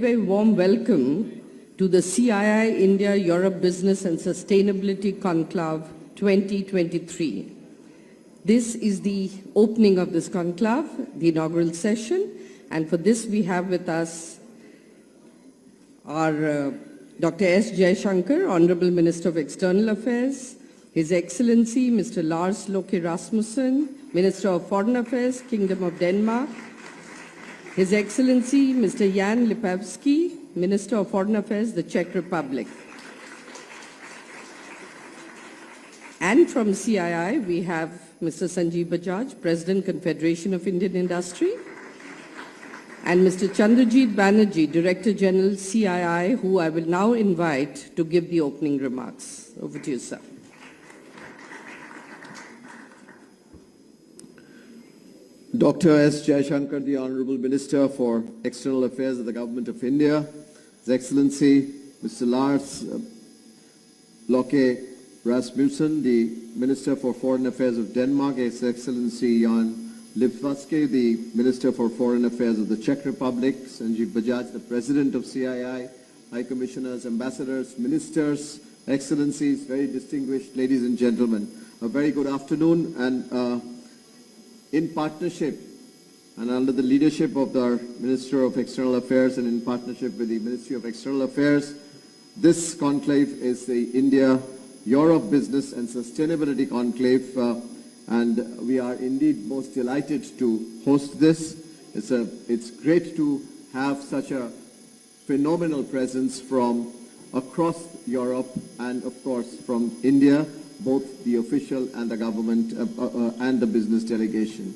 very warm welcome to the CII India Europe Business and Sustainability Conclave 2023. This is the opening of this conclave, the inaugural session, and for this we have with us our Dr. S. Jaishankar, Honorable Minister of External Affairs, His Excellency Mr. Lars Løkke Rasmussen, Minister of Foreign Affairs, Kingdom of Denmark, His Excellency Mr. Jan Lipavsky, Minister of Foreign Affairs, the Czech Republic. And from CII, we have Mr. Sanjeev Bajaj, President, Confederation of Indian Industry, and Mr. Chandrajit Banerjee, Director General, CII, who I will now invite to give the opening remarks. Over to you, sir. Dr. S. Jaishankar, the Honorable Minister for External Affairs of the Government of India, His Excellency Mr. Lars Løkke Rasmussen, the Minister for Foreign Affairs of Denmark, His Excellency Jan Lipavsky, the Minister for Foreign Affairs of the Czech Republic, Sanjeev Bajaj, the President of CII, High Commissioners, Ambassadors, Ministers, Excellencies, very distinguished ladies and gentlemen, a very good afternoon, and in partnership and under the leadership of our Minister of External Affairs and in partnership with the Ministry of External Affairs, this conclave is the India-Europe Business and Sustainability Conclave, and we are indeed most delighted to host this. It's great to have such a phenomenal presence from across Europe and of course from India, both the official and the government and the business delegation.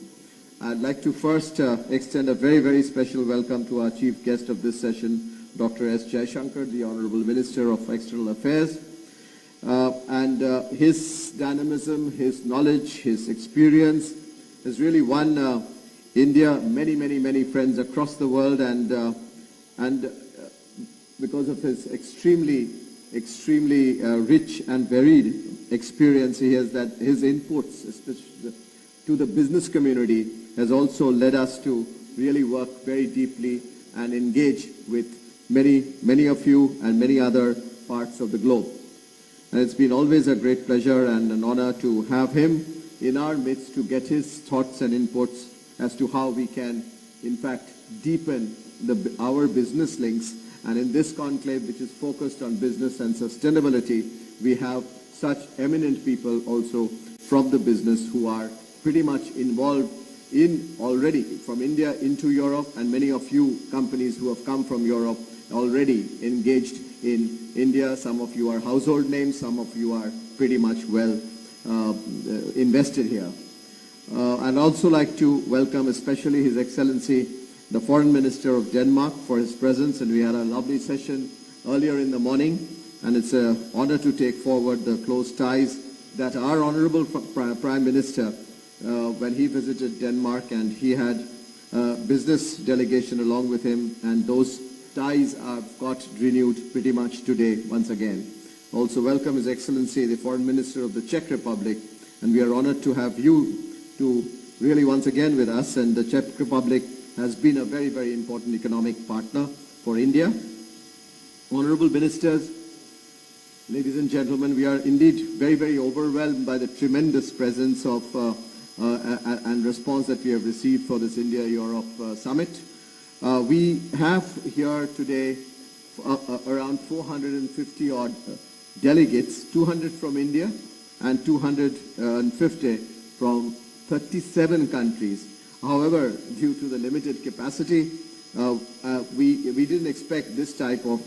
I'd like to first extend a very, very special welcome to our chief guest of this session, Dr. S. Jaishankar, the Honorable Minister of External Affairs. His dynamism, his knowledge, his experience has really won India many friends across the world, and because of his extremely rich and varied experience he has, that his inputs, especially to the business community, has also led us to really work very deeply and engage with many of you and many other parts of the globe. And it's been always a great pleasure and an honor to have him in our midst to get his thoughts and inputs as to how we can, in fact, deepen our business links. And in this conclave, which is focused on business and sustainability, we have such eminent people also from the business who are pretty much involved in already from India into Europe, and many of you companies who have come from Europe already engaged in India. Some of you are household names, some of you are pretty much well invested here. I'd also like to welcome especially His Excellency the Foreign Minister of Denmark for his presence, and we had a lovely session earlier in the morning, and it's an honor to take forward the close ties that our Honorable Prime Minister, when he visited Denmark, and he had a business delegation along with him, and those ties have got renewed pretty much today once again. Also welcome His Excellency the Foreign Minister of the Czech Republic, and we are honored to have you to really once again with us, and the Czech Republic has been a very important economic partner for India. Honorable Ministers, ladies and gentlemen, we are indeed very overwhelmed by the tremendous presence of and response that we have received for this India-Europe Summit. We have here today around 450 odd delegates, 200 from India and 250 from 37 countries. However, due to the limited capacity, we didn't expect this type of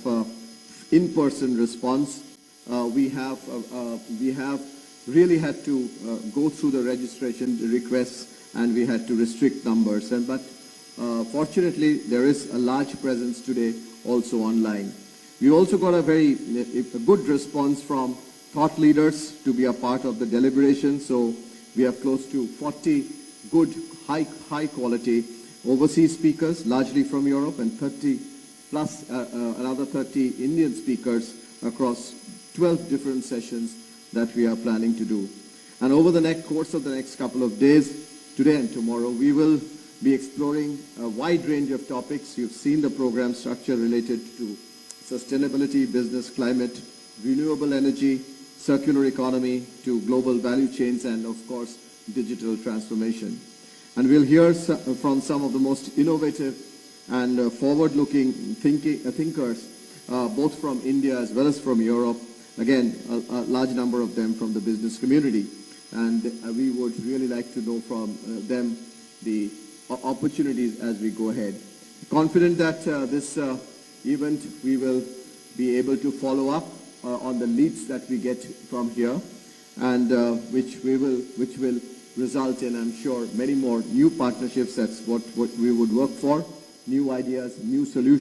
in-person response. We have really had to go through the registration requests, and we had to restrict numbers. But fortunately, there is a large presence today also online. We also got a good response from thought leaders to be a part of the deliberation. So we have close to 40 good, high quality overseas speakers, largely from Europe, and 30 plus another 30 Indian speakers across 12 different sessions that we are planning to do. And over the course of the next couple of days, today and tomorrow, we will be exploring a wide range of topics. You've seen the program structure related to sustainability, business, climate, renewable energy, circular economy, to global value chains, and of course, digital transformation. And we'll hear from some of the most innovative and forward-looking thinkers, both from India as well as from Europe. Again, a large number of them from the business community. And we would really like to know from them the opportunities as we go ahead. Confident that this event we will be able to follow up on the leads that we get from here, and which will result in, I'm sure, many more new partnerships. That's what we would work for, new ideas, new solutions.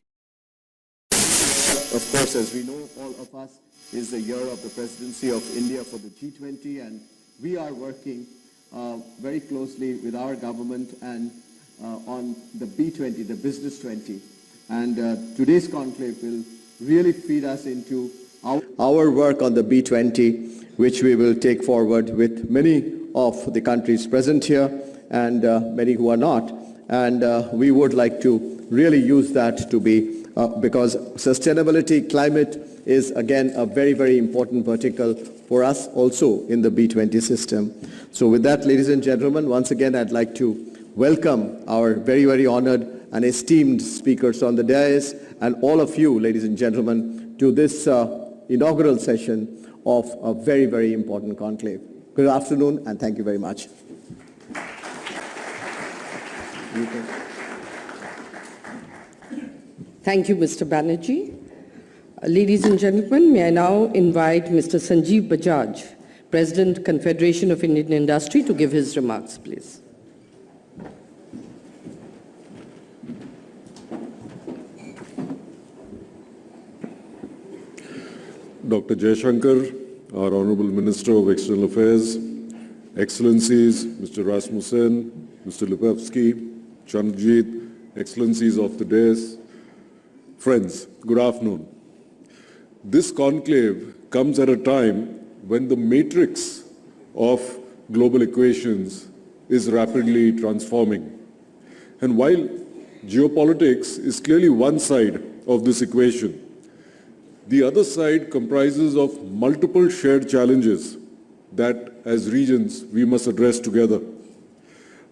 Of course, as we know, all of us, is the year of the presidency of India for the G20, and we are working very closely with our government and on the B20, the Business 20. And today's conclave will really feed us into our work on the B20, which we will take forward with many of the countries present here and many who are not. And we would like to really use that to be, because sustainability, climate is again a very, very important vertical for us also in the B20 system. So with that, ladies and gentlemen, once again, I'd like to welcome our very, very honored and esteemed speakers on the dais, and all of you, ladies and gentlemen, to this inaugural session of a very, very important conclave. Good afternoon, and thank you very much. Thank you, Mr. Banerjee. Ladies and gentlemen, may I now invite Mr. Sanjeev Bajaj, President, Confederation of Indian Industry, to give his remarks, please. Dr. Jaishankar, our Honorable Minister of External Affairs, Excellencies, Mr. Rasmussen, Mr. Lipavsky, Chandrajit, Excellencies of the dais, friends, good afternoon. This conclave comes at a time when the matrix of global equations is rapidly transforming. And while geopolitics is clearly one side of this equation, the other side comprises of multiple shared challenges that, as regions, we must address together.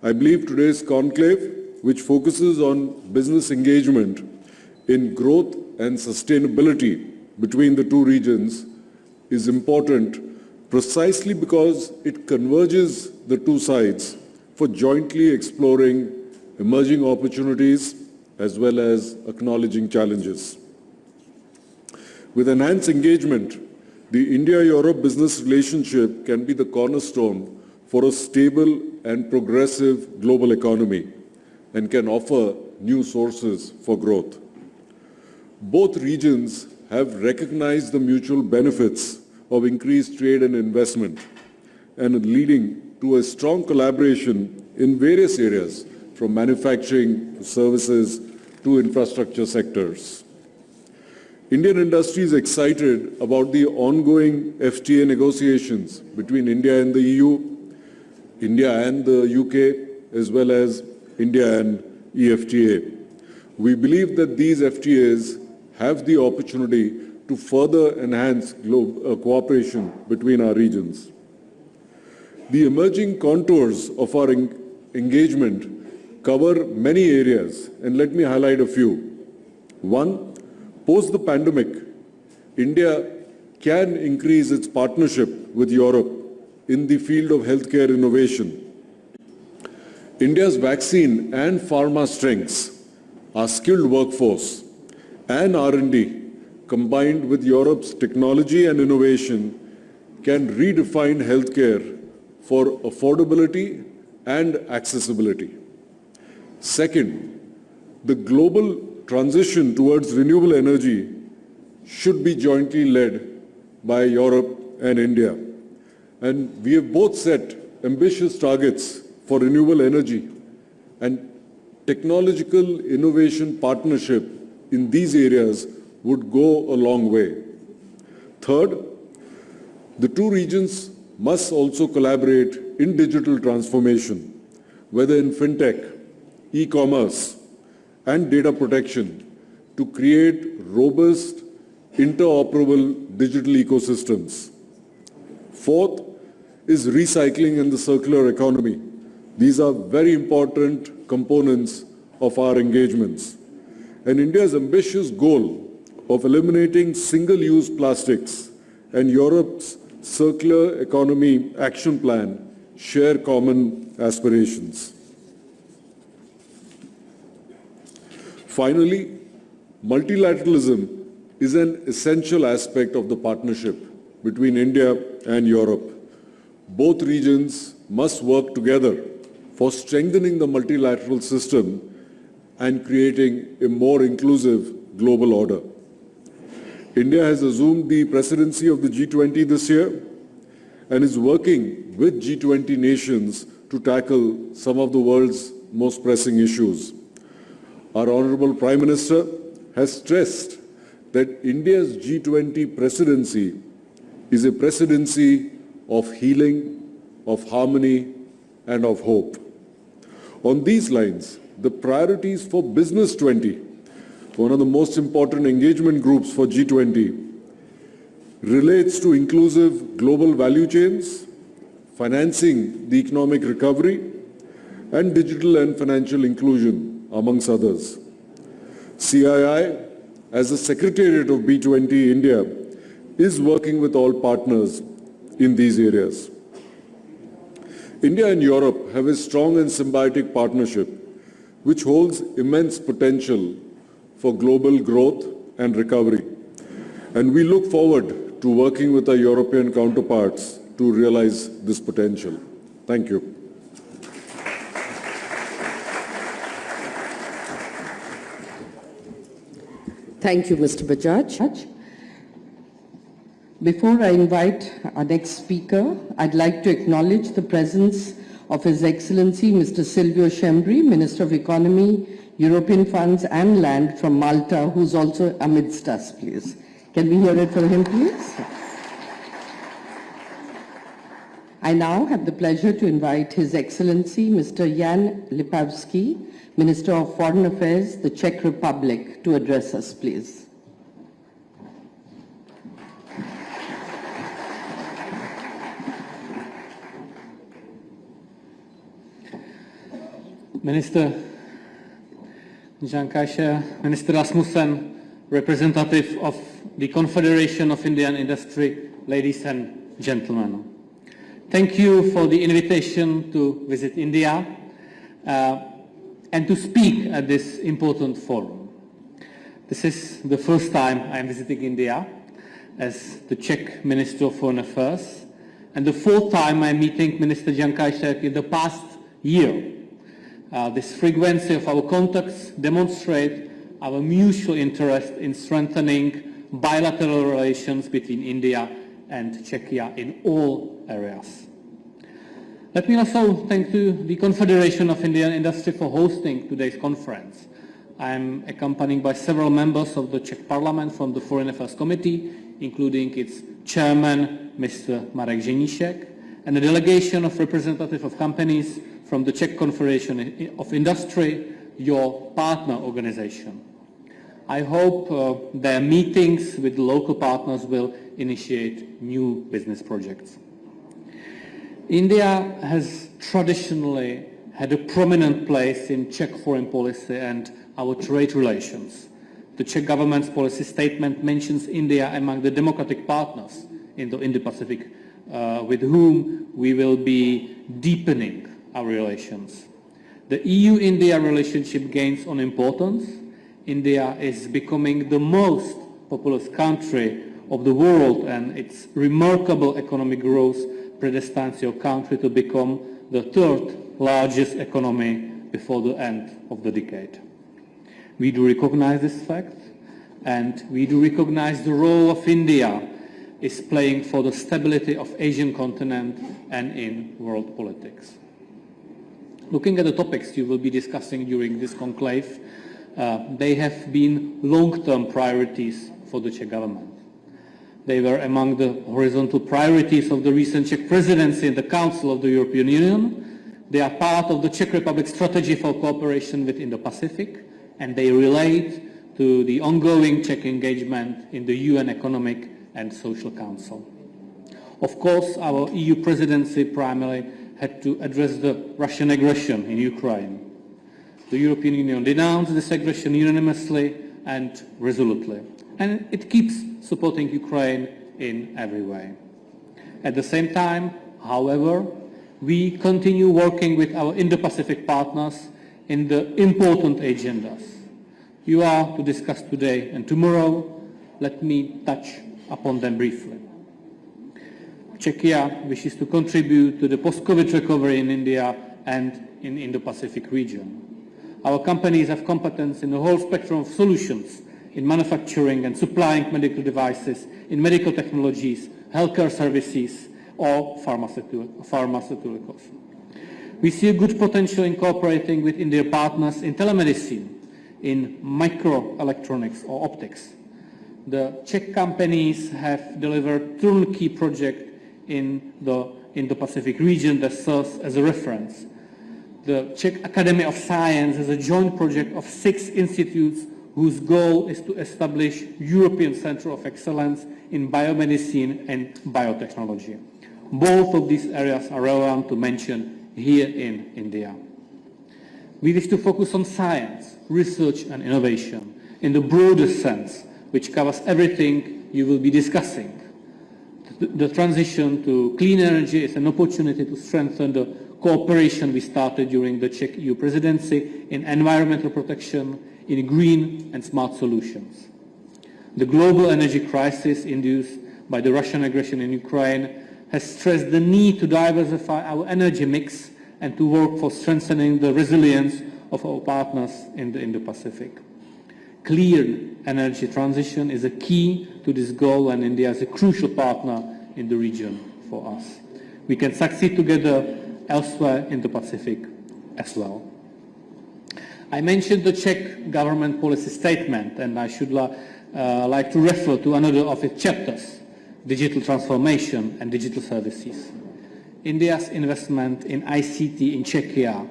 I believe today's conclave, which focuses on business engagement in growth and sustainability between the two regions, is important precisely because it converges the two sides for jointly exploring emerging opportunities as well as acknowledging challenges. With enhanced engagement, the India-Europe business relationship can be the cornerstone for a stable and progressive global economy and can offer new sources for growth. Both regions have recognized the mutual benefits of increased trade and investment and leading to a strong collaboration in various areas, from manufacturing to services to infrastructure sectors. Indian industry is excited about the ongoing FTA negotiations between India and the EU, India and the UK, as well as India and EFTA. We believe that these FTAs have the opportunity to further enhance cooperation between our regions. The emerging contours of our engagement cover many areas, and let me highlight a few. One, post the pandemic, India can increase its partnership with Europe in the field of healthcare innovation. India's vaccine and pharma strengths, our skilled workforce, and R&D, combined with Europe's technology and innovation, can redefine healthcare for affordability and accessibility. Second, the global transition towards renewable energy should be jointly led by Europe and India. And we have both set ambitious targets for renewable energy, and technological innovation partnership in these areas would go a long way. Third, the two regions must also collaborate in digital transformation, whether in fintech, e-commerce, and data protection to create robust, interoperable digital ecosystems. Fourth is recycling and the circular economy. These are very important components of our engagements. And India's ambitious goal of eliminating single-use plastics and Europe's circular economy action plan share common aspirations. Finally, multilateralism is an essential aspect of the partnership between India and Europe. Both regions must work together for strengthening the multilateral system and creating a more inclusive global order. India has assumed the presidency of the G20 this year and is working with G20 nations to tackle some of the world's most pressing issues. Our Honorable Prime Minister has stressed that India's G20 presidency is a presidency of healing, of harmony, and of hope. On these lines, the priorities for Business 20, one of the most important engagement groups for G20, relates to inclusive global value chains, financing the economic recovery, and digital and financial inclusion, amongst others. CII, as the Secretariat of B20 India, is working with all partners in these areas. India and Europe have a strong and symbiotic partnership which holds immense potential for global growth and recovery. And we look forward to working with our European counterparts to realize this potential. Thank you. Thank you, Mr. Bajaj. Before I invite our next speaker, I'd like to acknowledge the presence of His Excellency Mr. Silvio Schembri, Minister of Economy, European Funds and Land from Malta, who's also amidst us, please. Can we hear it from him, please? I now have the pleasure to invite His Excellency Mr. Jan Lipavsky, Minister of Foreign Affairs, the Czech Republic, to address us, please. Minister Jan Kajsa, Minister Rasmussen, representative of the Confederation of Indian Industry, ladies and gentlemen. Thank you for the invitation to visit India and to speak at this important forum. This is the first time I am visiting India as the Czech Minister of Foreign Affairs, and the fourth time I am meeting Minister Jan Kajsa in the past year. This frequency of our contacts demonstrate our mutual interest in strengthening bilateral relations between India and Czechia in all areas. Let me also thank the Confederation of Indian Industry for hosting today's conference. I am accompanied by several members of the Czech Parliament from the Foreign Affairs Committee, including its chairman, Mr. Marek Ženíšek, and a delegation of representatives of companies from the Czech Confederation of Industry, your partner organization. I hope their meetings with the local partners will initiate new business projects. India has traditionally had a prominent place in Czech foreign policy and our trade relations. The Czech government's policy statement mentions India among the democratic partners in the Indo-Pacific with whom we will be deepening our relations. The EU-India relationship gains on importance. India is becoming the most populous country of the world, and its remarkable economic growth predestines your country to become the third largest economy before the end of the decade. We do recognize this fact, and we do recognize the role of India is playing for the stability of Asian continent and in world politics. Looking at the topics you will be discussing during this conclave, they have been long-term priorities for the Czech government. They were among the horizontal priorities of the recent Czech presidency in the Council of the European Union, They are part of the Czech Republic's strategy for cooperation with Indo-Pacific, and they relate to the ongoing Czech engagement in the UN Economic and Social Council. Of course, our EU presidency primarily had to address the Russian aggression in Ukraine. The European Union denounced this aggression unanimously and resolutely, and it keeps supporting Ukraine in every way. At the same time, however, we continue working with our Indo-Pacific partners in the important agendas you are to discuss today and tomorrow. Let me touch upon them briefly. Czechia wishes to contribute to the post-COVID recovery in India and in Indo-Pacific region. Our companies have competence in the whole spectrum of solutions in manufacturing and supplying medical devices, in medical technologies, healthcare services, or pharmaceuticals. We see a good potential in cooperating with Indian partners in telemedicine, in microelectronics or optics. The Czech companies have delivered turnkey project in the Indo-Pacific region that serves as a reference. The Czech Academy of Science has a joint project of 6 institutes whose goal is to establish European Center of Excellence in biomedicine and biotechnology. Both of these areas are relevant to mention here in India. We wish to focus on science, research and innovation in the broadest sense, which covers everything you will be discussing. The transition to clean energy is an opportunity to strengthen the cooperation we started during the Czech EU presidency in environmental protection, in green and smart solutions. The global energy crisis induced by the Russian aggression in Ukraine has stressed the need to diversify our energy mix and to work for strengthening the resilience of our partners in the Indo-Pacific. Clear energy transition is a key to this goal, and India is a crucial partner in the region for us. We can succeed together elsewhere in the Pacific as well. I mentioned the Czech government policy statement, and I should like to refer to another of its chapters, digital transformation and digital services. India's investment in ICT in Czechia,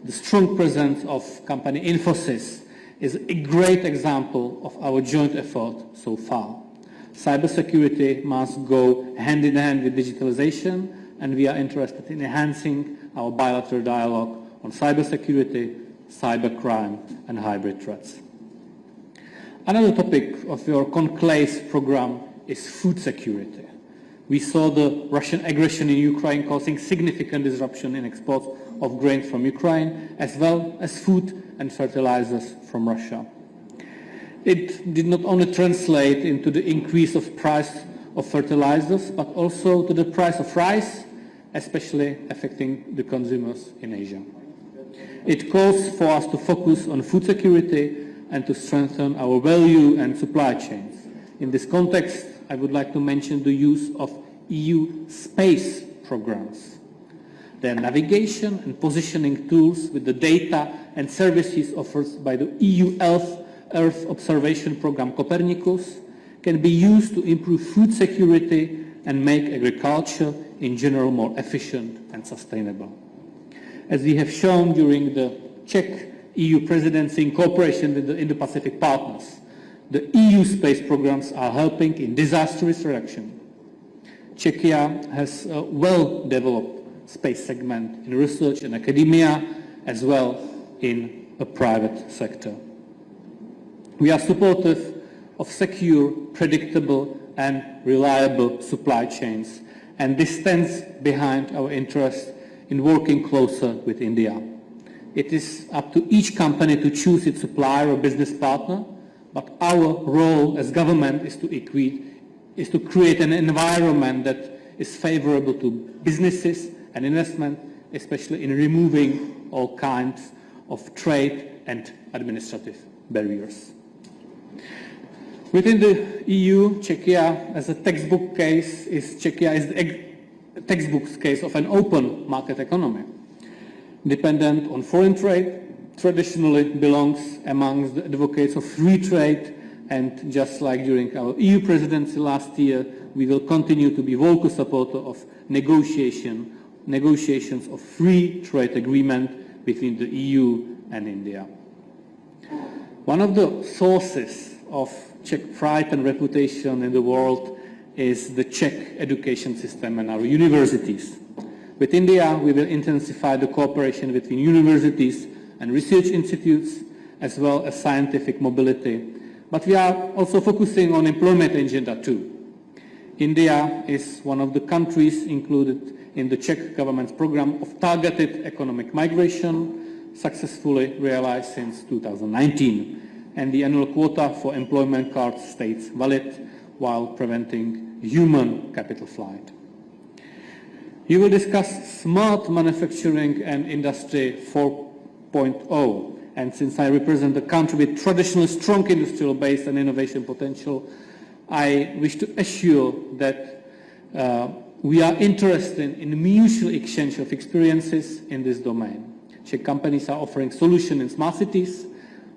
the strong presence of company Infosys, is a great example of our joint effort so far. Cybersecurity must go hand in hand with digitalization, and we are interested in enhancing our bilateral dialogue on cybersecurity, cybercrime and hybrid threats. Another topic of your conclave program is food security. We saw the Russian aggression in Ukraine causing significant disruption in exports of grains from Ukraine, as well as food and fertilizers from Russia. It did not only translate into the increase of price of fertilizers, but also to the price of rice, especially affecting the consumers in Asia. It calls for us to focus on food security and to strengthen our value and supply chains. In this context, I would like to mention the use of EU space programs. Their navigation and positioning tools with the data and services offered by the EU Earth Observation Program Copernicus can be used to improve food security and make agriculture in general more efficient and sustainable. As we have shown during the Czech EU presidency in cooperation with the Indo-Pacific partners, the EU space programs are helping in disaster risk reduction. Czechia has a well-developed space segment in research and academia, as well in a private sector. We are supportive of secure, predictable and reliable supply chains, and this stands behind our interest in working closer with India. It is up to each company to choose its supplier or business partner, but our role as government is to create an environment that is favorable to businesses and investment, especially in removing all kinds of trade and administrative barriers. Within the EU, Czechia as a textbook case is the textbook case of an open market economy. Dependent on foreign trade, traditionally belongs amongst the advocates of free trade, and just like during our EU presidency last year, we will continue to be vocal supporter of negotiation negotiations of free trade agreement between the EU and India. One of the sources of Czech pride and reputation in the world is the Czech education system and our universities. With India, we will intensify the cooperation between universities and research institutes, as well as scientific mobility. But we are also focusing on employment agenda too. India is one of the countries included in the Czech government's program of targeted economic migration, successfully realized since 2019. And the annual quota for employment cards stays valid while preventing human capital flight. You will discuss smart manufacturing and industry 4.0. And since I represent a country with traditionally strong industrial base and innovation potential, I wish to assure that we are interested in mutual exchange of experiences in this domain. Czech companies are offering solutions in smart cities,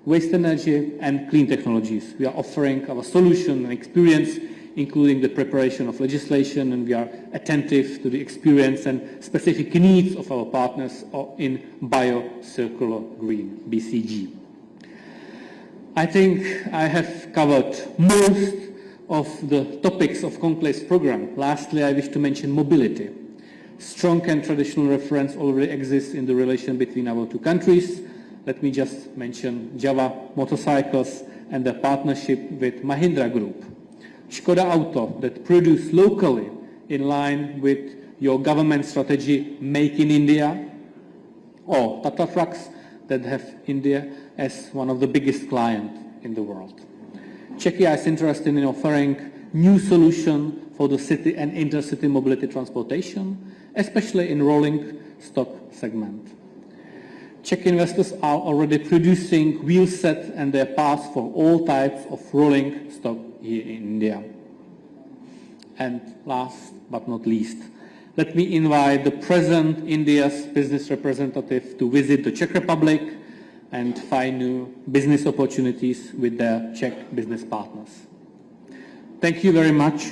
waste energy and clean technologies. We are offering our solution and experience, including the preparation of legislation, and we are attentive to the experience and specific needs of our partners in bio-circular green, BCG. I think I have covered most of the topics of Conclave's program. Lastly, I wish to mention mobility. Strong and traditional reference already exists in the relation between our two countries. Let me just mention Java motorcycles and the partnership with Mahindra Group. Škoda Auto that produce locally in line with your government strategy Make in India, or Tata Trucks that have India as one of the biggest clients in the world. Czechia is interested in offering new solutions for the city and intercity mobility transportation, especially in rolling stock segment. Czech investors are already producing wheel sets and their parts for all types of rolling stock here in India. And last but not least, let me invite the present India's business representative to visit the Czech Republic and find new business opportunities with their Czech business partners. Thank you very much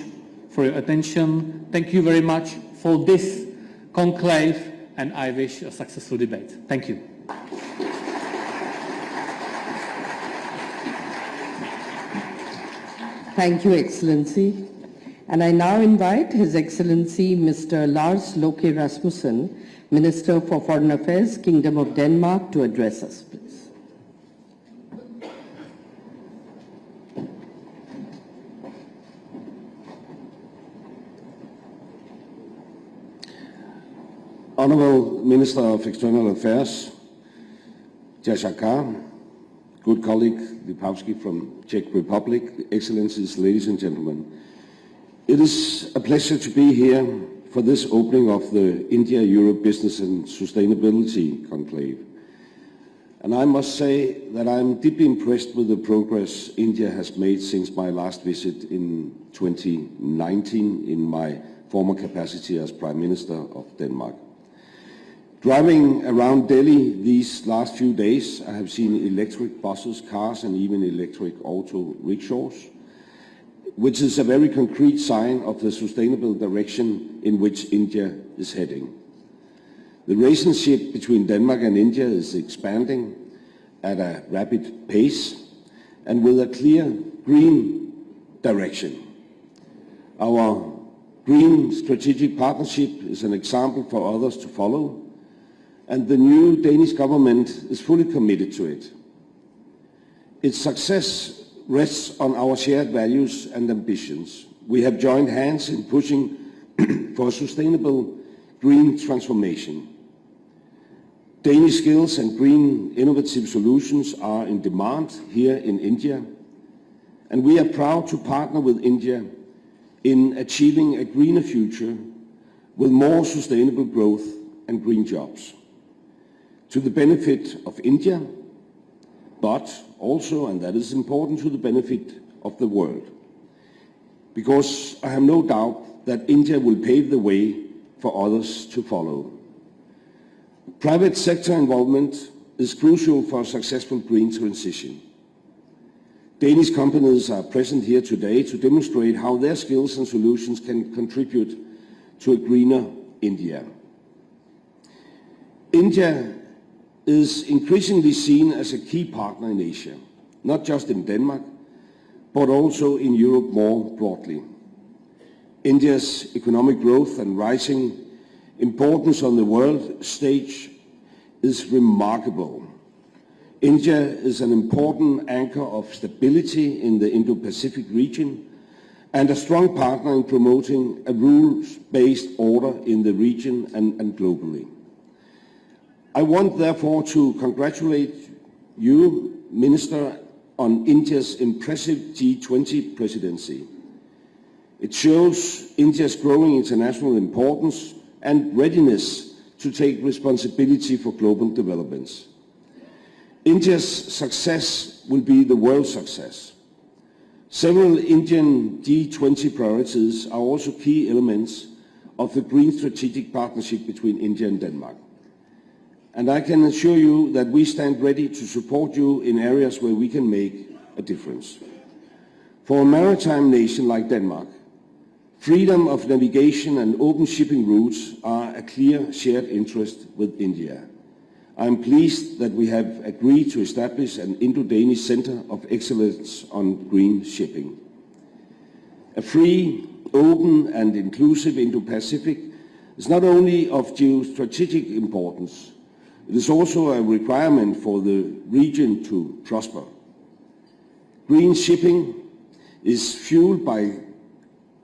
for your attention. Thank you very much for this conclave, and I wish a successful debate. Thank you. Thank you, Excellency. And I now invite His Excellency Mr. Lars Løkke Rasmussen, Minister for Foreign Affairs, Kingdom of Denmark, to address us, please. Honorable Minister of External Affairs, Jashakar, good colleague Lipavsky from Czech Republic, Excellencies, ladies and gentlemen. It is a pleasure to be here for this opening of the India-Europe Business and Sustainability Conclave. And I must say that I'm deeply impressed with the progress India has made since my last visit in 2019 in my former capacity as Prime Minister of Denmark. Driving around Delhi these last few days, I have seen electric buses, cars, and even electric auto rickshaws, which is a very concrete sign of the sustainable direction in which India is heading. The relationship between Denmark and India is expanding at a rapid pace and with a clear green direction. Our green strategic partnership is an example for others to follow, and the new Danish government is fully committed to it. Its success rests on our shared values and ambitions. We have joined hands in pushing for a sustainable green transformation. Danish skills and green innovative solutions are in demand here in India, and we are proud to partner with India in achieving a greener future with more sustainable growth and green jobs, to the benefit of India, but also, and that is important, to the benefit of the world. Because I have no doubt that India will pave the way for others to follow. Private sector involvement is crucial for a successful green transition. Danish companies are present here today to demonstrate how their skills and solutions can contribute to a greener India. India is increasingly seen as a key partner in Asia, not just in Denmark, but also in Europe more broadly. India's economic growth and rising importance on the world stage is remarkable. India is an important anchor of stability in the Indo-Pacific region and a strong partner in promoting a rules-based order in the region and globally. I want therefore to congratulate you, Minister, on India's impressive G20 presidency. It shows India's growing international importance and readiness to take responsibility for global developments. India's success will be the world's success. Several Indian G20 priorities are also key elements of the Green Strategic Partnership between India and Denmark. And I can assure you that we stand ready to support you in areas where we can make a difference. For a maritime nation like Denmark, freedom of navigation and open shipping routes are a clear shared interest with India. I am pleased that we have agreed to establish an Indo-Danish Center of Excellence on green shipping. A free, open and inclusive Indo-Pacific is not only of geostrategic importance, it is also a requirement for the region to prosper. Green shipping is fueled by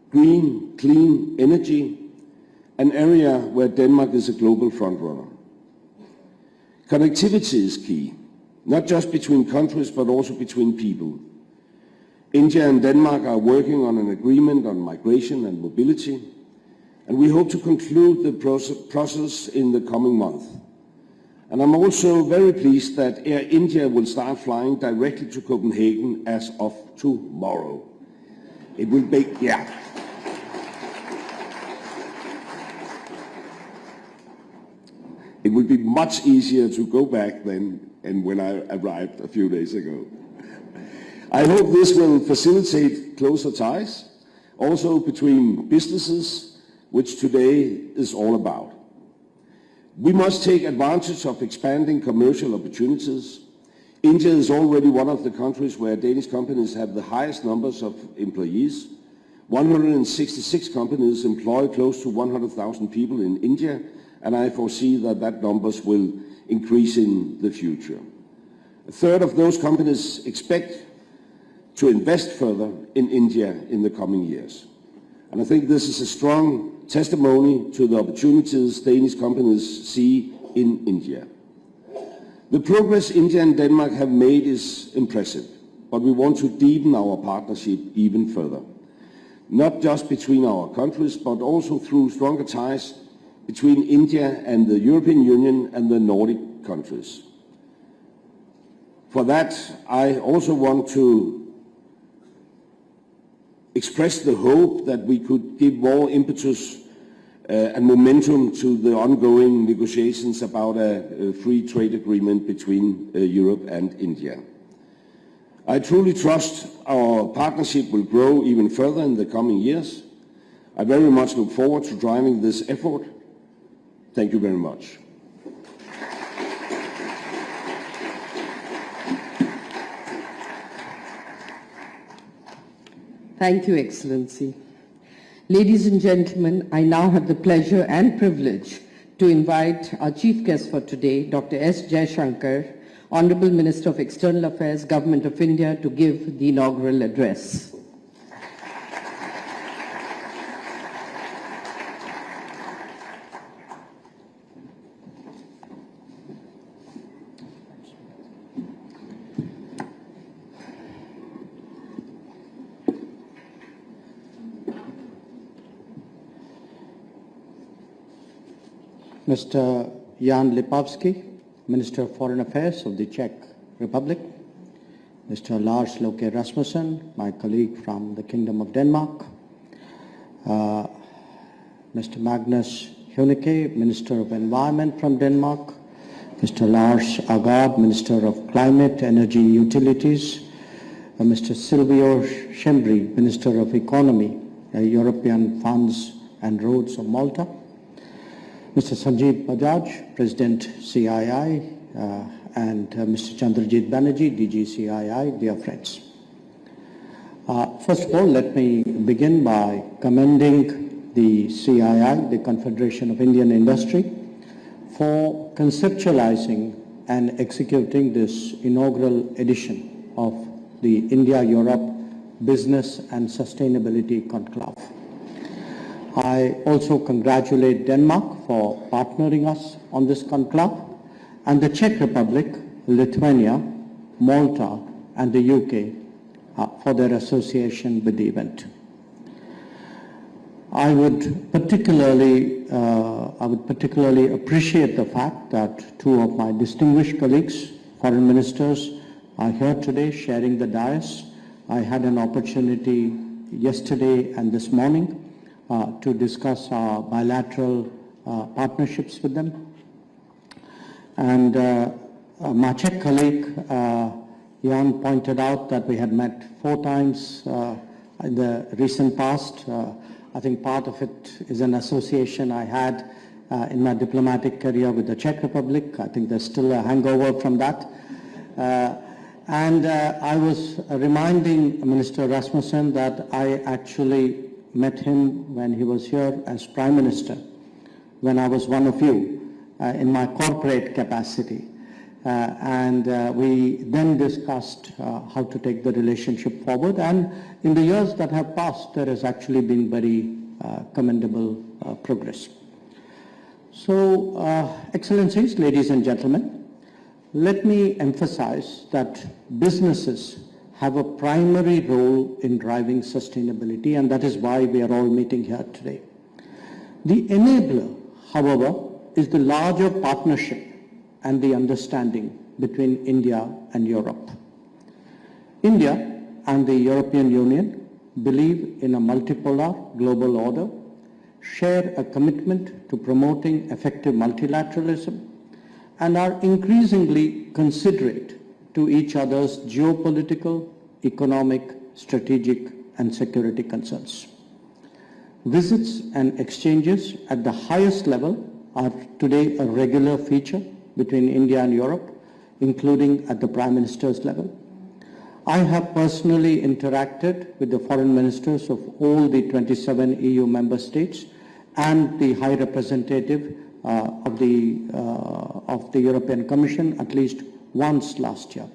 green, clean energy, an area where Denmark is a global frontrunner. Connectivity is key, not just between countries but also between people. India and Denmark are working on an agreement on migration and mobility, and we hope to conclude the process in the coming month. And I'm also very pleased that Air India will start flying directly to Copenhagen as of tomorrow. It will be, It will be much easier to go back than when I arrived a few days ago. I hope this will facilitate closer ties, also between businesses, which today is all about. We must take advantage of expanding commercial opportunities. India is already one of the countries where Danish companies have the highest numbers of employees. 166 companies employ close to 100,000 people in India, and I foresee that numbers will increase in the future. A third of those companies expect to invest further in India in the coming years. And I think this is a strong testimony to the opportunities Danish companies see in India. The progress India and Denmark have made is impressive, but we want to deepen our partnership even further. Not just between our countries, but also through stronger ties between India and the European Union and the Nordic countries. For that, I also want to express the hope that we could give more impetus and momentum to the ongoing negotiations about a free trade agreement between Europe and India. I truly trust our partnership will grow even further in the coming years. I very much look forward to driving this effort. Thank you very much. Thank you, Excellency. Ladies and gentlemen, I now have the pleasure and privilege to invite our chief guest for today, Dr. S. Jaishankar, Honorable Minister of External Affairs, Government of India, to give the inaugural address. Mr. Jan Lipavsky, Minister of Foreign Affairs of the Czech Republic, Mr. Lars Løkke Rasmussen, my colleague from the Kingdom of Denmark, Mr. Magnus Heunicke, Minister of Environment from Denmark, Mr. Lars Agard, Minister of Climate, Energy, Utilities, Mr. Silvio Schembri, Minister of Economy, European Funds and Roads of Malta, Mr. Sanjeev Bajaj, President CII, and Mr. Chandrajit Banerjee, DG CII, dear friends. First of all, let me begin by commending the CII, the Confederation of Indian Industry, for conceptualizing and executing this inaugural edition of the India-Europe Business and Sustainability Conclave. I also congratulate Denmark for partnering us on this conclave, and the Czech Republic, Lithuania, Malta, and the UK for their association with the event. I would particularly appreciate the fact that two of my distinguished colleagues, foreign ministers, are here today sharing the dais. I had an opportunity yesterday and this morning to discuss our bilateral partnerships with them. And my Czech colleague, Jan, pointed out that we had met 4 times in the recent past. I think part of it is an association I had in my diplomatic career with the Czech Republic. I think there's still a hangover from that. And I was reminding Minister Rasmussen that I actually met him when he was here as Prime Minister, when I was one of you in my corporate capacity. We then discussed how to take the relationship forward, and in the years that have passed, there has actually been very commendable progress. So, Excellencies, ladies and gentlemen, let me emphasize that businesses have a primary role in driving sustainability, and that is why we are all meeting here today. The enabler, however, is the larger partnership and the understanding between India and Europe. India and the European Union believe in a multipolar global order, share a commitment to promoting effective multilateralism, and are increasingly considerate to each other's geopolitical, economic, strategic, and security concerns. Visits and exchanges at the highest level are today a regular feature between India and Europe, including at the Prime Minister's level. I have personally interacted with the foreign ministers of all the 27 EU member states and the High Representative of the European Commission at least once last year.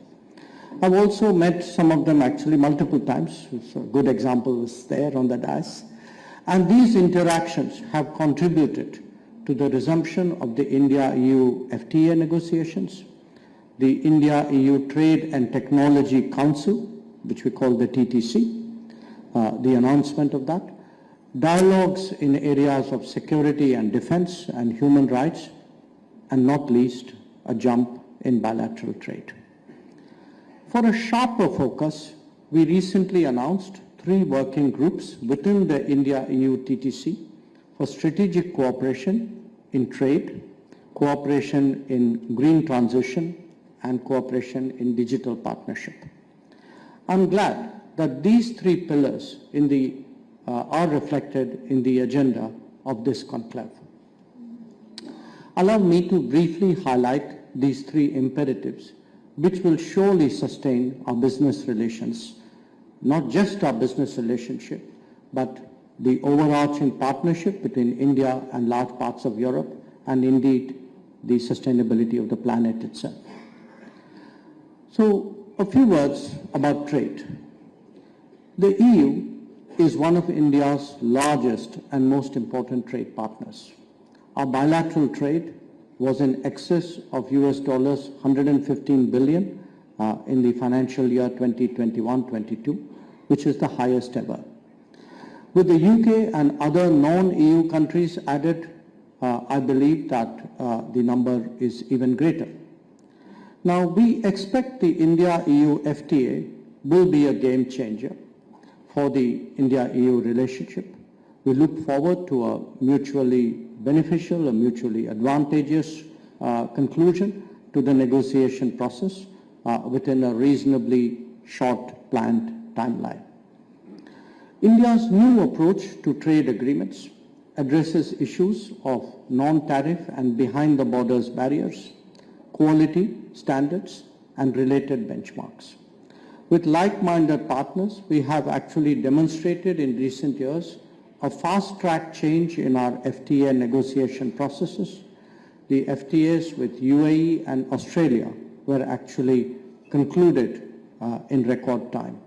I've also met some of them actually multiple times. A good example was there on the dais. And these interactions have contributed to the resumption of the India-EU FTA negotiations, the India-EU Trade and Technology Council, which we call the TTC, the announcement of that, dialogues in areas of security and defense and human rights, and not least, a jump in bilateral trade. For a sharper focus, we recently announced 3 working groups within the India-EU TTC for strategic cooperation in trade, cooperation in green transition, and cooperation in digital partnership. I'm glad that these 3 pillars are reflected in the agenda of this conclave. Allow me to briefly highlight these 3 imperatives, which will surely sustain our business relations, not just our business relationship, but the overarching partnership between India and large parts of Europe, and indeed the sustainability of the planet itself. So, a few words about trade. The EU is one of India's largest and most important trade partners. Our bilateral trade was in excess of US dollars 115 billion in the financial year 2021-22, which is the highest ever. With the UK and other non-EU countries added, I believe that the number is even greater. Now, we expect the India-EU FTA will be a game changer for the India-EU relationship. We look forward to a mutually beneficial, a mutually advantageous conclusion to the negotiation process within a reasonably short planned timeline. India's new approach to trade agreements addresses issues of non-tariff and behind-the-borders barriers, quality standards, and related benchmarks. With like-minded partners, we have actually demonstrated in recent years a fast-track change in our FTA negotiation processes. The FTAs with UAE and Australia were actually concluded in record time.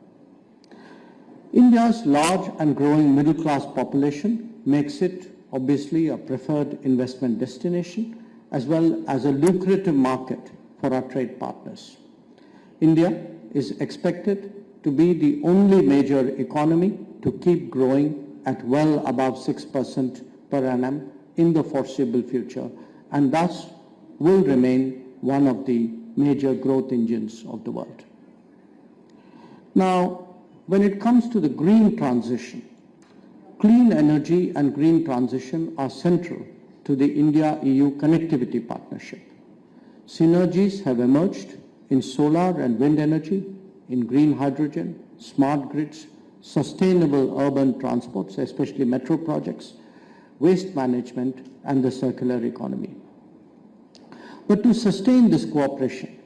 India's large and growing middle-class population makes it obviously a preferred investment destination as well as a lucrative market for our trade partners. India is expected to be the only major economy to keep growing at well above 6% per annum in the foreseeable future, and thus will remain one of the major growth engines of the world. Now, when it comes to the green transition, clean energy and green transition are central to the India-EU connectivity partnership. Synergies have emerged in solar and wind energy, in green hydrogen, smart grids, sustainable urban transports, especially metro projects, waste management, and the circular economy. But to sustain this cooperation,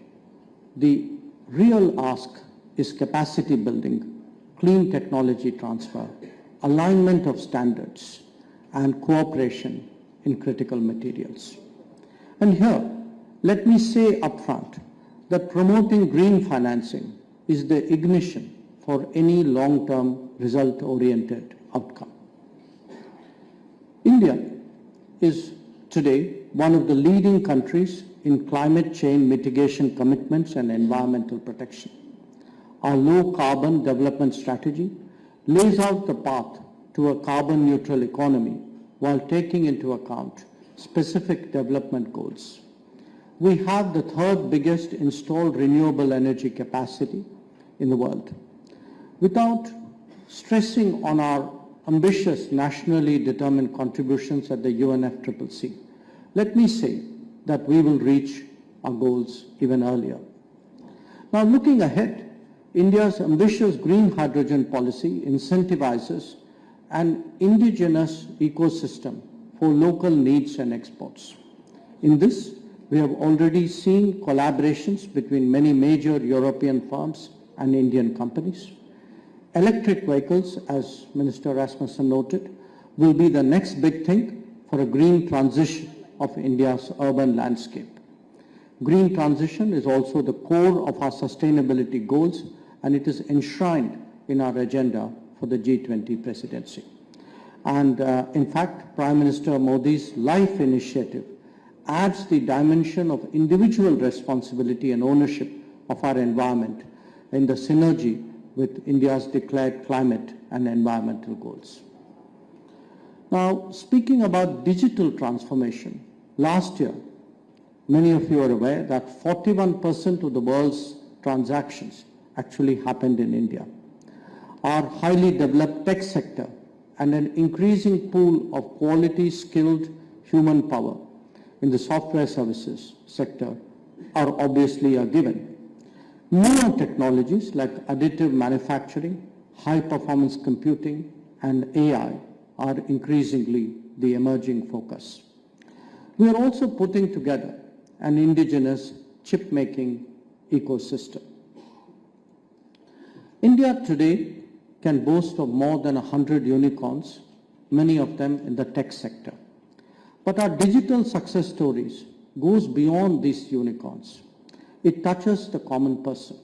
the real ask is capacity building, clean technology transfer, alignment of standards, and cooperation in critical materials. And here, let me say upfront that promoting green financing is the ignition for any long-term result-oriented outcome. India is today one of the leading countries in climate change mitigation commitments and environmental protection. Our low-carbon development strategy lays out the path to a carbon-neutral economy while taking into account specific development goals. We have the third biggest installed renewable energy capacity in the world. Without stressing on our ambitious nationally determined contributions at the UNFCCC, let me say that we will reach our goals even earlier. Now, looking ahead, India's ambitious green hydrogen policy incentivizes an indigenous ecosystem for local needs and exports. In this, we have already seen collaborations between many major European firms and Indian companies. Electric vehicles, as Minister Rasmussen noted, will be the next big thing for a green transition of India's urban landscape. Green transition is also the core of our sustainability goals, and it is enshrined in our agenda for the G20 presidency. And in fact, Prime Minister Modi's LIFE initiative adds the dimension of individual responsibility and ownership of our environment in the synergy with India's declared climate and environmental goals. Now, speaking about digital transformation, last year, many of you are aware that 41% of the world's transactions actually happened in India. Our highly developed tech sector and an increasing pool of quality skilled human power in the software services sector are obviously a given. Newer technologies like additive manufacturing, high performance computing, and AI are increasingly the emerging focus. We are also putting together an indigenous chip making ecosystem. India today can boast of more than 100 unicorns, many of them in the tech sector. But our digital success stories goes beyond these unicorns. It touches the common person.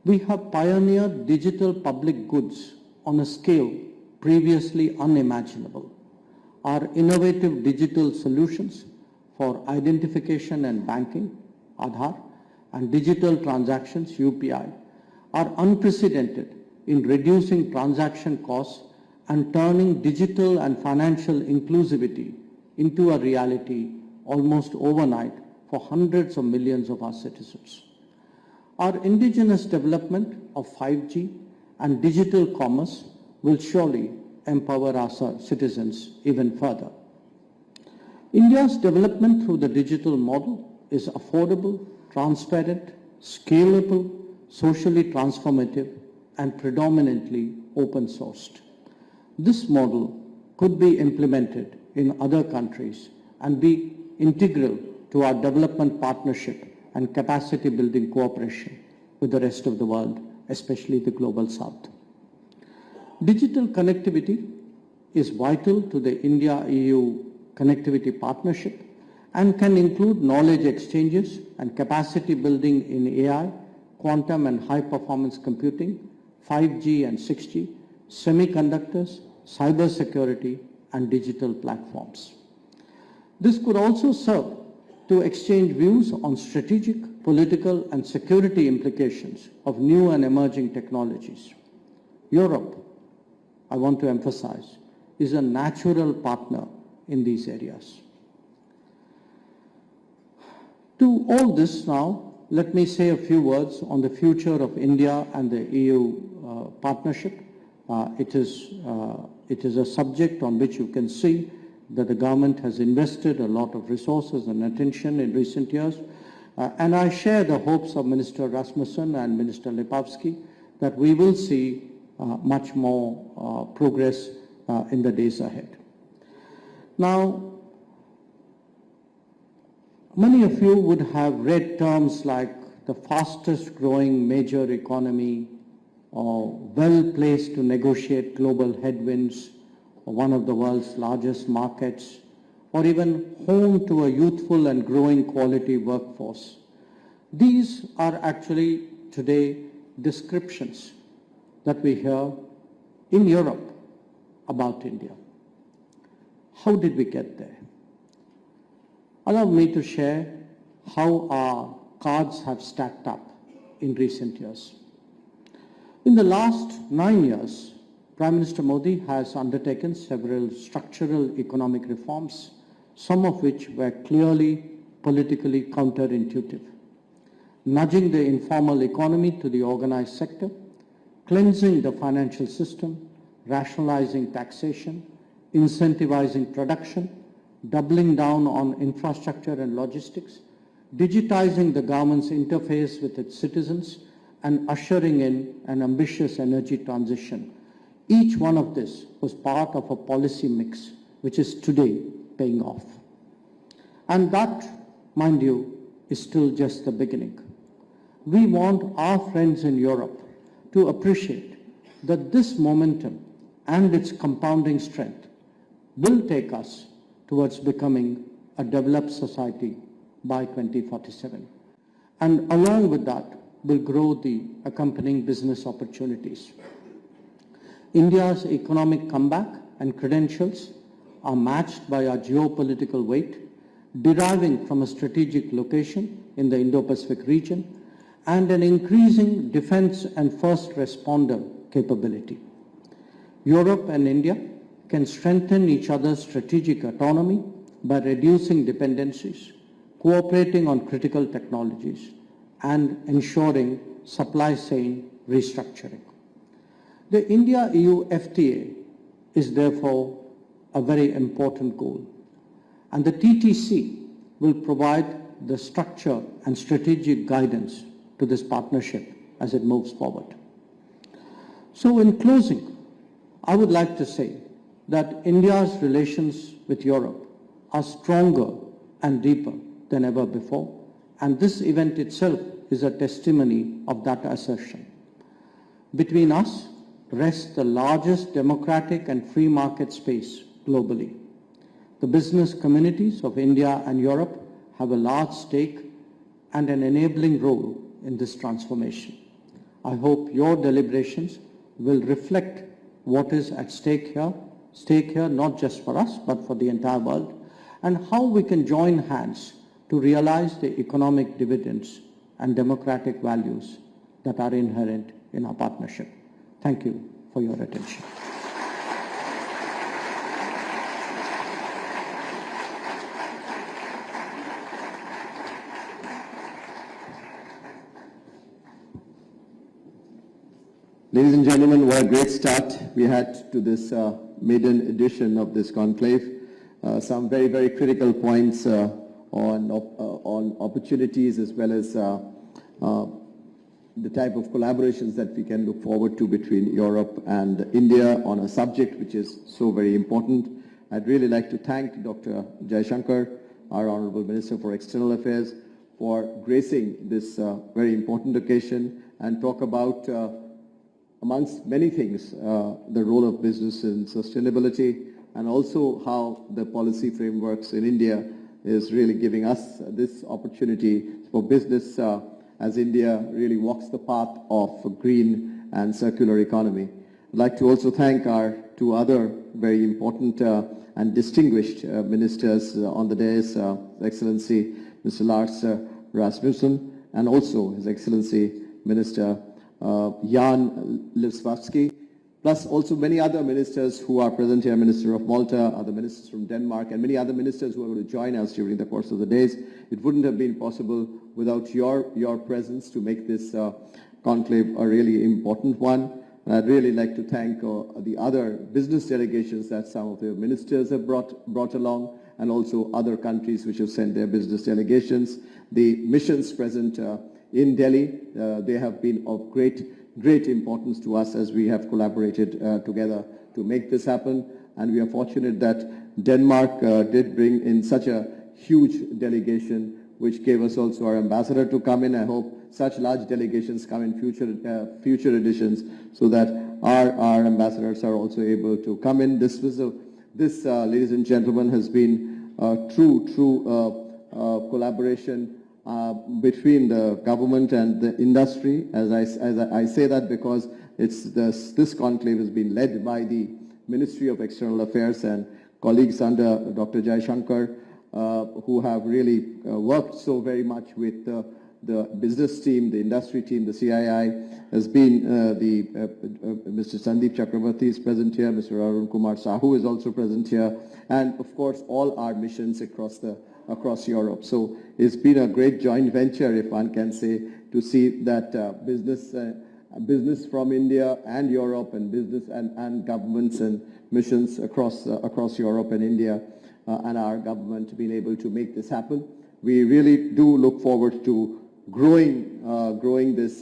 We have pioneered digital public goods on a scale previously unimaginable. Our innovative digital solutions for identification and banking, Aadhaar, and digital transactions, UPI, are unprecedented in reducing transaction costs and turning digital and financial inclusivity into a reality almost overnight for hundreds of millions of our citizens. Our indigenous development of 5G and digital commerce will surely empower our citizens even further. India's development through the digital model is affordable, transparent, scalable, socially transformative, and predominantly open-sourced. This model could be implemented in other countries and be integral to our development partnership and capacity building cooperation with the rest of the world, especially the global south. Digital connectivity is vital to the India-EU connectivity partnership and can include knowledge exchanges and capacity building in AI, quantum and high-performance computing, 5G and 6G, semiconductors, cybersecurity, and digital platforms. This could also serve to exchange views on strategic, political, and security implications of new and emerging technologies. Europe, I want to emphasize, is a natural partner in these areas. To all this now, let me say a few words on the future of India and the EU partnership. It is a subject on which you can see that the government has invested a lot of resources and attention in recent years. And I share the hopes of Minister Rasmussen and Minister Lipovsky that we will see much more progress in the days ahead. Now, many of you would have read terms like the fastest growing major economy, or well placed to negotiate global headwinds, or one of the world's largest markets, or even home to a youthful and growing quality workforce. These are actually today descriptions that we hear in Europe about India. How did we get there? Allow me to share how our cards have stacked up in recent years. In the last 9 years, Prime Minister Modi has undertaken several structural economic reforms, some of which were clearly politically counterintuitive, nudging the informal economy to the organized sector, cleansing the financial system, rationalizing taxation, incentivizing production, doubling down on infrastructure and logistics, digitizing the government's interface with its citizens, and ushering in an ambitious energy transition. Each one of this was part of a policy mix which is today paying off. And that, mind you, is still just the beginning. We want our friends in Europe to appreciate that this momentum and its compounding strength will take us towards becoming a developed society by 2047. And along with that will grow the accompanying business opportunities. India's economic comeback and credentials are matched by our geopolitical weight, deriving from a strategic location in the Indo-Pacific region and an increasing defense and first responder capability. Europe and India can strengthen each other's strategic autonomy by reducing dependencies, cooperating on critical technologies, and ensuring supply chain restructuring. The India-EU FTA is therefore a very important goal, and the TTC will provide the structure and strategic guidance to this partnership as it moves forward. So in closing, I would like to say that India's relations with Europe are stronger and deeper than ever before, and this event itself is a testimony of that assertion. Between us rests the largest democratic and free market space globally. The business communities of India and Europe have a large stake and an enabling role in this transformation. I hope your deliberations will reflect what is at stake here not just for us but for the entire world, and how we can join hands to realize the economic dividends and democratic values that are inherent in our partnership. Thank you for your attention. Ladies and gentlemen, what a great start we had to this maiden edition of this conclave. Some very, very critical points on opportunities as well as the type of collaborations that we can look forward to between Europe and India on a subject which is so very important. I'd really like to thank Dr. Jaishankar, our Honorable Minister for External Affairs, for gracing this very important occasion and talk about, amongst many things, the role of business in sustainability and also how the policy frameworks in India is really giving us this opportunity for business as India really walks the path of a green and circular economy. I'd like to also thank our two other very important and distinguished ministers on the dais, Excellency Mr. Lars Rasmussen and also His Excellency Minister Jan Lipavsky, plus also many other ministers who are present here, Minister of Malta, other ministers from Denmark, and many other ministers who are going to join us during the course of the days. It wouldn't have been possible without your presence to make this conclave a really important one. And I'd really like to thank the other business delegations that some of the ministers have brought along, and also other countries which have sent their business delegations. The missions present in Delhi, they have been of great importance to us as we have collaborated together to make this happen. And we are fortunate that Denmark did bring in such a huge delegation, which gave us also our ambassador to come in. I hope such large delegations come in future editions, so that our ambassadors are also able to come in. This, ladies and gentlemen, has been a true collaboration between the government and the industry. As I say that because this conclave has been led by the Ministry of External Affairs and colleagues under Dr. Jaishankar, who have really worked so very much with the business team, the industry team. The CII has been Mr. Sandeep Chakravarti is present here, Mr. Arun Kumar Sahu is also present here, and of course all our missions across Europe. So it's been a great joint venture, if one can say, to see that business from India and Europe, and business and governments and missions across Europe and India, and our government being able to make this happen. We really do look forward to growing this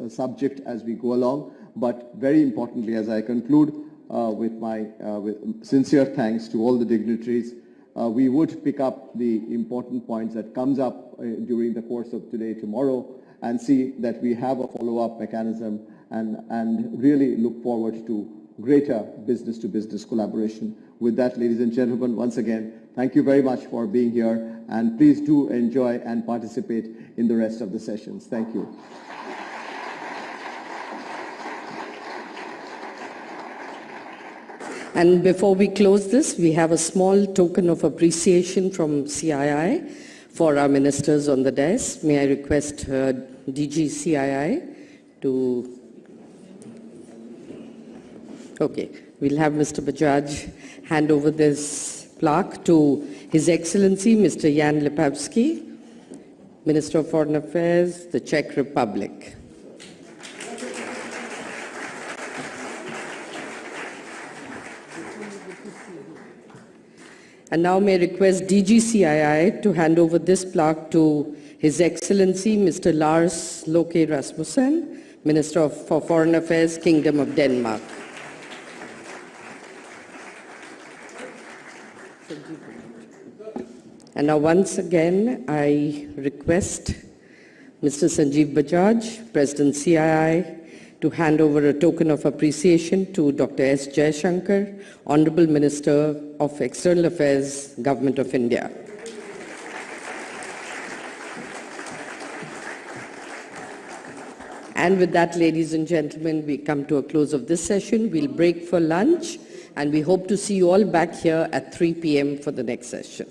subject as we go along. But very importantly, as I conclude, with my sincere thanks to all the dignitaries, we would pick up the important points that comes up during the course of today, tomorrow, and see that we have a follow-up mechanism and really look forward to greater business-to-business collaboration. With that, ladies and gentlemen, once again, thank you very much for being here, and please do enjoy and participate in the rest of the sessions. Thank you. And before we close this, we have a small token of appreciation from CII for our ministers on the dais. May I request DG CII to... Okay, we'll have Mr. Bajaj hand over this plaque to His Excellency Mr. Jan Lipavsky, Minister of Foreign Affairs, the Czech Republic. And now may I request DGCII to hand over this plaque to His Excellency Mr. Lars Løkke Rasmussen, Minister for Foreign Affairs, Kingdom of Denmark. And now once again, I request Mr. Sanjeev Bajaj, President CII, to hand over a token of appreciation to Dr. S. Jaishankar, Honorable Minister of External Affairs, Government of India. And with that, ladies and gentlemen, we come to a close of this session. We'll break for lunch, and we hope to see you all back here at 3 p.m. for the next session.